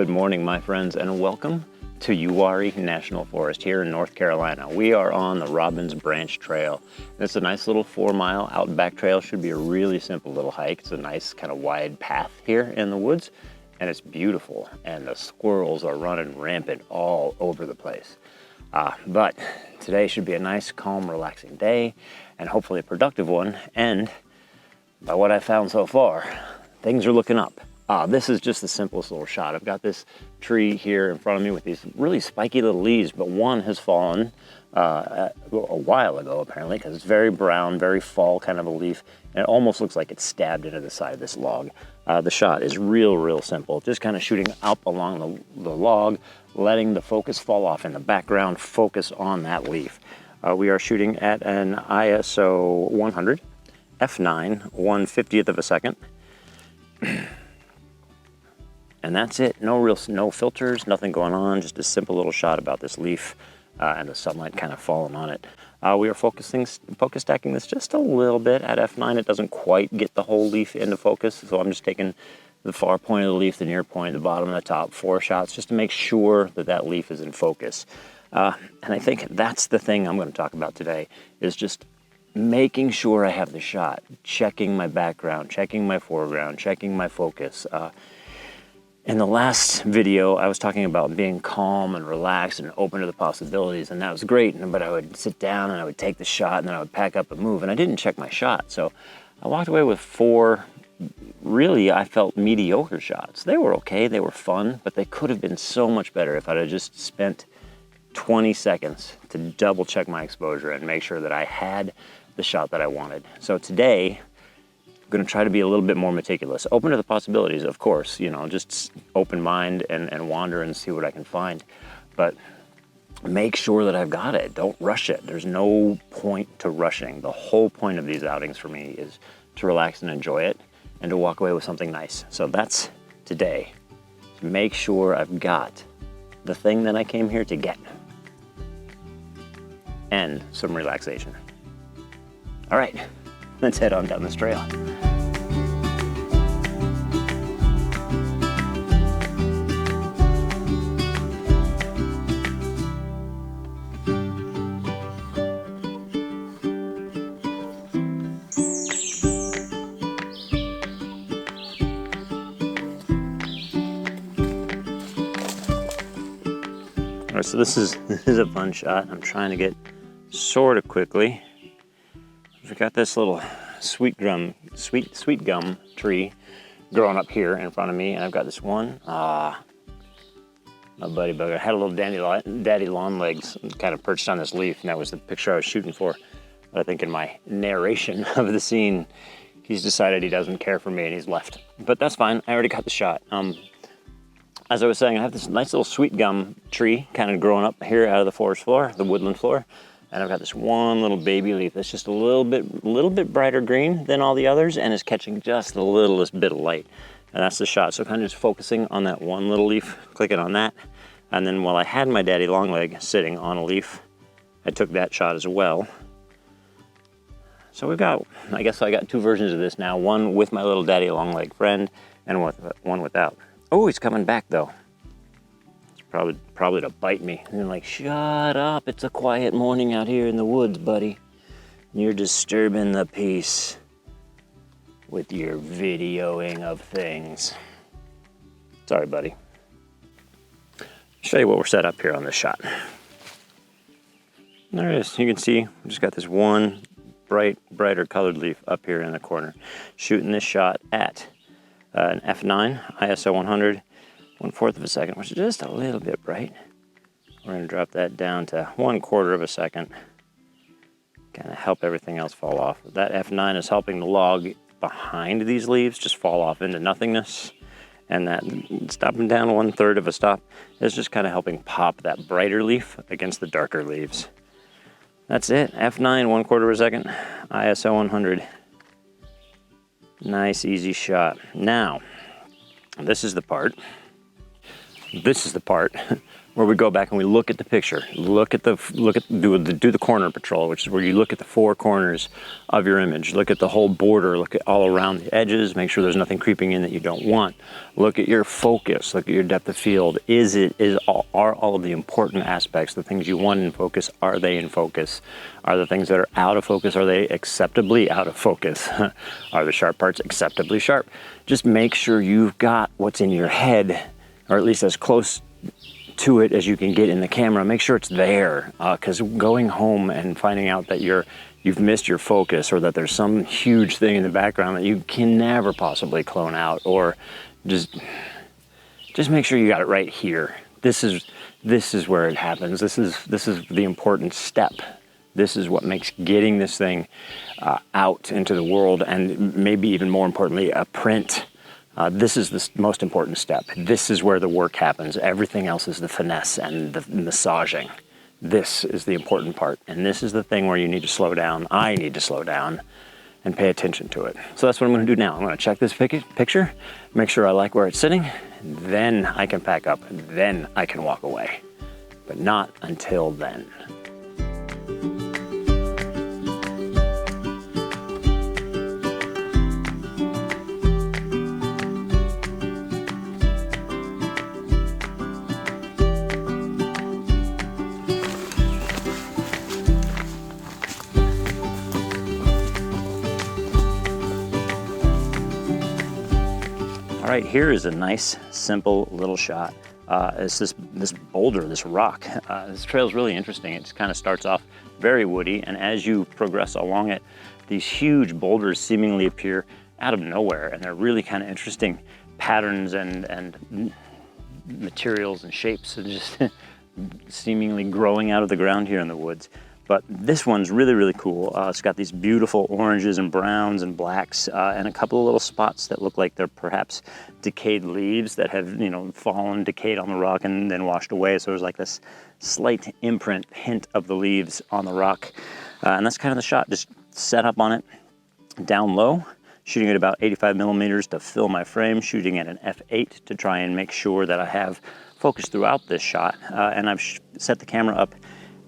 Good morning, my friends, and welcome to Uwharrie National Forest here in North Carolina. We are on the Robbins Branch Trail. It's a nice little 4-mile out back trail. Should be a really simple little hike. It's a nice kind of wide path here in the woods, and it's beautiful. And the squirrels are running rampant all over the place. But today should be a nice, calm, relaxing day, and hopefully a productive one. And by what I've found so far, things are looking up. This is just the simplest little shot. I've got this tree here in front of me with these really spiky little leaves, but one has fallen a while ago apparently, because it's very brown, very fall kind of a leaf, and it almost looks like it's stabbed into the side of this log. The shot is real simple, just kind of shooting up along the log, letting the focus fall off in the background, focus on that leaf. We are shooting at an ISO 100, f9, 1/50th of a second. And that's it. No filters, nothing going on, just a simple little shot about this leaf and the sunlight kind of falling on it. We are focus stacking this just a little bit at f9. It doesn't quite get the whole leaf into focus, so I'm just taking the far point of the leaf, the near point, the bottom, and the top, 4 shots, just to make sure that that leaf is in focus. And I think that's the thing I'm going to talk about today, is just making sure I have the shot, checking my background, checking my foreground, checking my focus. In the last video, I was talking about being calm and relaxed and open to the possibilities, and that was great, but I would sit down and I would take the shot and then I would pack up and move, and I didn't check my shot. So I walked away with 4, really, I felt mediocre shots. They were okay, they were fun, but they could have been so much better if I'd have just spent 20 seconds to double check my exposure and make sure that I had the shot that I wanted. So today, I'm going to try to be a little bit more meticulous, open to the possibilities, of course, you know, just open mind and wander and see what I can find, but make sure that I've got it. Don't rush it. There's no point to rushing. The whole point of these outings for me is to relax and enjoy it and to walk away with something nice. So that's today. Make sure I've got the thing that I came here to get and some relaxation. All right, let's head on down this trail. All right, so this is a fun shot. I'm trying to get sort of quickly. We've got this little sweet gum tree growing up here in front of me, and I've got this one. My buddy bugger had a little daddy long legs kind of perched on this leaf, and that was the picture I was shooting for. But I think in my narration of the scene, he's decided he doesn't care for me and he's left. But that's fine. I already got the shot. As I was saying, I have this nice little sweet gum tree kind of growing up here out of the forest floor, the woodland floor. And I've got this one little baby leaf that's just a little bit brighter green than all the others, and is catching just the littlest bit of light. And that's the shot. So kind of just focusing on that one little leaf, clicking on that. And then while I had my daddy longleg sitting on a leaf, I took that shot as well. So I guess I got 2 versions of this now, one with my little daddy longleg friend and one without. Oh, he's coming back though. Probably to bite me. And they're like, shut up, it's a quiet morning out here in the woods, buddy. You're disturbing the peace with your videoing of things. Sorry, buddy. I'll show you what we're set up here on this shot. There it is. You can see we just got this one brighter colored leaf up here in the corner. Shooting this shot at an f9, ISO 100, 1/4 of a second, which is just a little bit bright. We're going to drop that down to 1/4 of a second. Kind of help everything else fall off. That f9 is helping the log behind these leaves just fall off into nothingness. And that stopping down 1/3 of a stop is just kind of helping pop that brighter leaf against the darker leaves. That's it. f9, 1/4 of a second, ISO 100. Nice, easy shot. Now, this is the part where we go back and we look at the picture, do the corner patrol, which is where you look at the four corners of your image, look at the whole border, look at all around the edges, make sure there's nothing creeping in that you don't want. Look at your focus, look at your depth of field. Are all of the important aspects, the things you want in focus, are they in focus? Are the things that are out of focus, are they acceptably out of focus? Are the sharp parts acceptably sharp? Just make sure you've got what's in your head, or at least as close to it as you can get in the camera. Make sure it's there, because going home and finding out that you've missed your focus, or that there's some huge thing in the background that you can never possibly clone out, or just make sure you got it right here. This is where it happens. This is the important step. This is what makes getting this thing out into the world, and maybe even more importantly, a print. This is the most important step. This is where the work happens. Everything else is the finesse and the massaging. This is the important part. And this is the thing where you need to slow down. I need to slow down and pay attention to it. So that's what I'm gonna do now. I'm gonna check this picture, make sure I like where it's sitting, and then I can pack up, and then I can walk away. But not until then. All right, here is a nice, simple little shot. It's this boulder, this rock. This trail is really interesting. It just kind of starts off very woody, and as you progress along it, these huge boulders seemingly appear out of nowhere, and they're really kind of interesting patterns and materials and shapes, and just seemingly growing out of the ground here in the woods. But this one's really, really cool. It's got these beautiful oranges and browns and blacks, and a couple of little spots that look like they're perhaps decayed leaves that have, fallen, decayed on the rock and then washed away. So there's like this slight imprint, hint of the leaves on the rock. And that's kind of the shot. Just set up on it, down low, shooting at about 85 millimeters to fill my frame, shooting at an f8 to try and make sure that I have focus throughout this shot. And I've set the camera up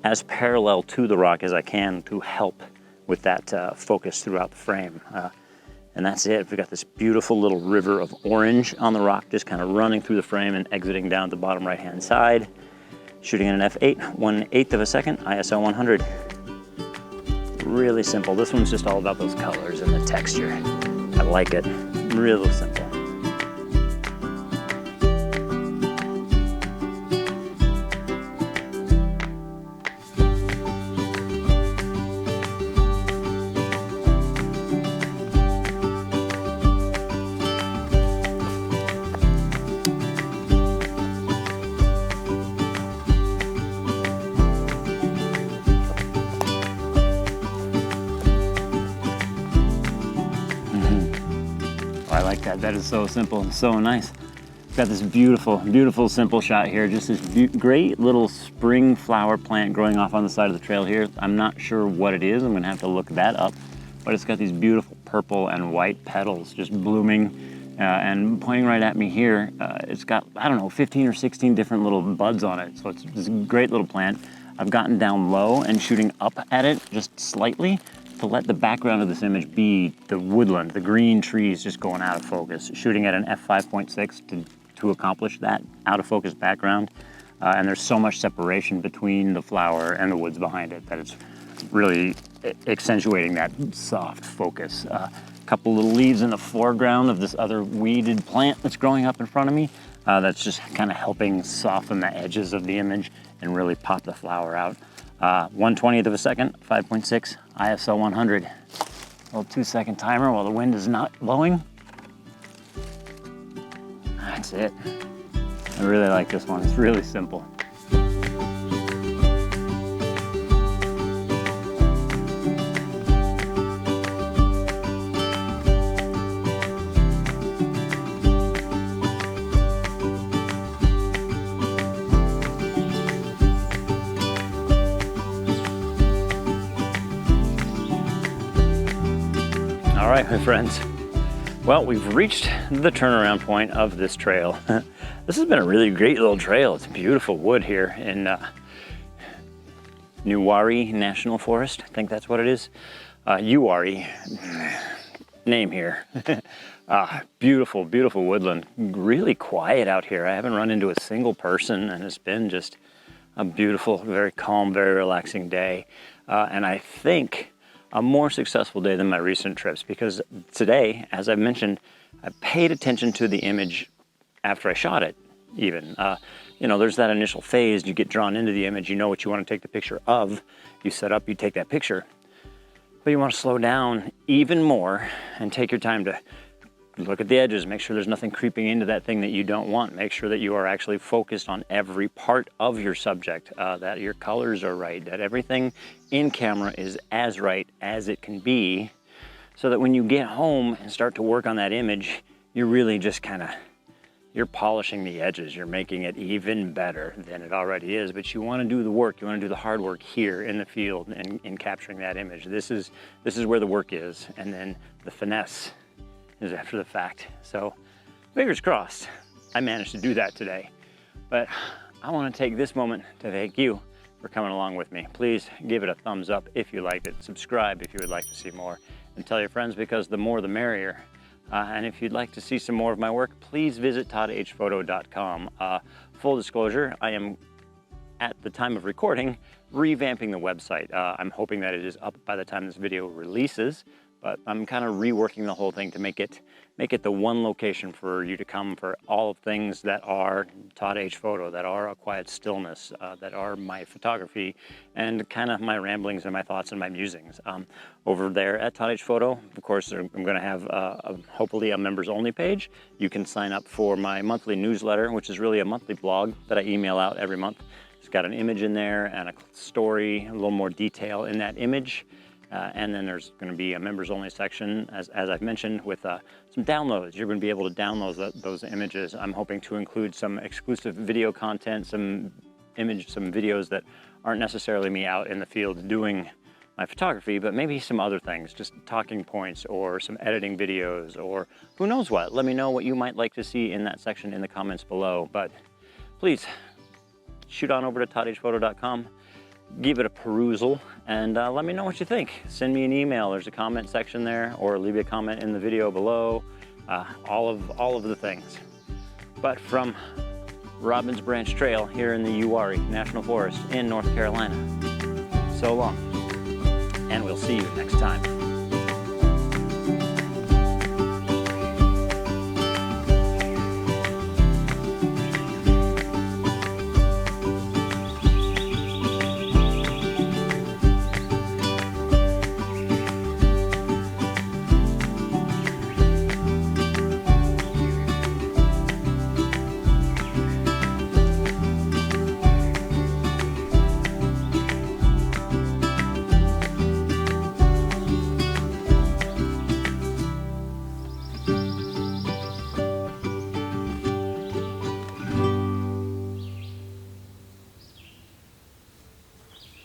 as parallel to the rock as I can to help with that focus throughout the frame. And that's it. We've got this beautiful little river of orange on the rock, just kind of running through the frame and exiting down the bottom right-hand side. Shooting at an f8, 1/8 of a second, ISO 100. Really simple. This one's just all about those colors and the texture. I like it. Real simple. I like that. That is so simple and so nice. Got this beautiful, beautiful, simple shot here. Just this great little spring flower plant growing off on the side of the trail here. I'm not sure what it is. I'm gonna have to look that up. But it's got these beautiful purple and white petals just blooming and pointing right at me here. It's got, I don't know, 15 or 16 different little buds on it. So it's this great little plant. I've gotten down low and shooting up at it just slightly to let the background of this image be the woodland, the green trees just going out of focus. Shooting at an f5.6 to accomplish that out of focus background. And there's so much separation between the flower and the woods behind it that it's really accentuating that soft focus. A couple little leaves in the foreground of this other weeded plant that's growing up in front of me. That's just kind of helping soften the edges of the image and really pop the flower out. 1/20th of a second, 5.6, ISO 100. Little 2-second timer while the wind is not blowing. That's it. I really like this one. It's really simple. All right, my friends. Well, we've reached the turnaround point of this trail. This has been a really great little trail. It's beautiful wood here in Uwharrie National Forest. I think that's what it is. Uwharrie, name here. Beautiful, beautiful woodland. Really quiet out here. I haven't run into a single person, and it's been just a beautiful, very calm, very relaxing day. And I think a more successful day than my recent trips, because today, as I mentioned, I paid attention to the image after I shot it even. You know, there's that initial phase, you get drawn into the image, you know what you want to take the picture of, you set up, you take that picture. But you want to slow down even more and take your time to look at the edges, make sure there's nothing creeping into that thing that you don't want, make sure that you are actually focused on every part of your subject, that your colors are right, that everything in camera is as right as it can be, so that when you get home and start to work on that image, you're really just you're polishing the edges, you're making it even better than it already is. But you want to do the work, you want to do the hard work here in the field and in capturing that image. This is where the work is, and then the finesse is after the fact. So fingers crossed I managed to do that today. But I want to take this moment to thank you for coming along with me. Please give it a thumbs up if you liked it, subscribe if you would like to see more, and tell your friends, because the more the merrier. And if you'd like to see some more of my work, please visit toddhphoto.com. Full disclosure, I am, at the time of recording, revamping the website. I'm hoping that it is up by the time this video releases, but I'm kind of reworking the whole thing to make it the one location for you to come for all things that are Todd H Photo, that are A Quiet Stillness, that are my photography, and kind of my ramblings and my thoughts and my musings. Over there at Todd H Photo, of course, I'm going to have hopefully a members only page. You can sign up for my monthly newsletter, which is really a monthly blog that I email out every month. It's got an image in there and a story, a little more detail in that image. And then there's going to be a members only section, as I've mentioned, with some downloads. You're going to be able to download those images. I'm hoping to include some exclusive video content, some videos that aren't necessarily me out in the field doing my photography, but maybe some other things, just talking points or some editing videos, or who knows what. Let me know what you might like to see in that section in the comments below. But please shoot on over to toddhphoto.com. Give it a perusal and let me know what you think. Send me an email. There's a comment section there, or leave a comment in the video below. All of the things. But from Robbins Branch Trail here in the Uwharrie National Forest in North Carolina, so long, and we'll see you next time.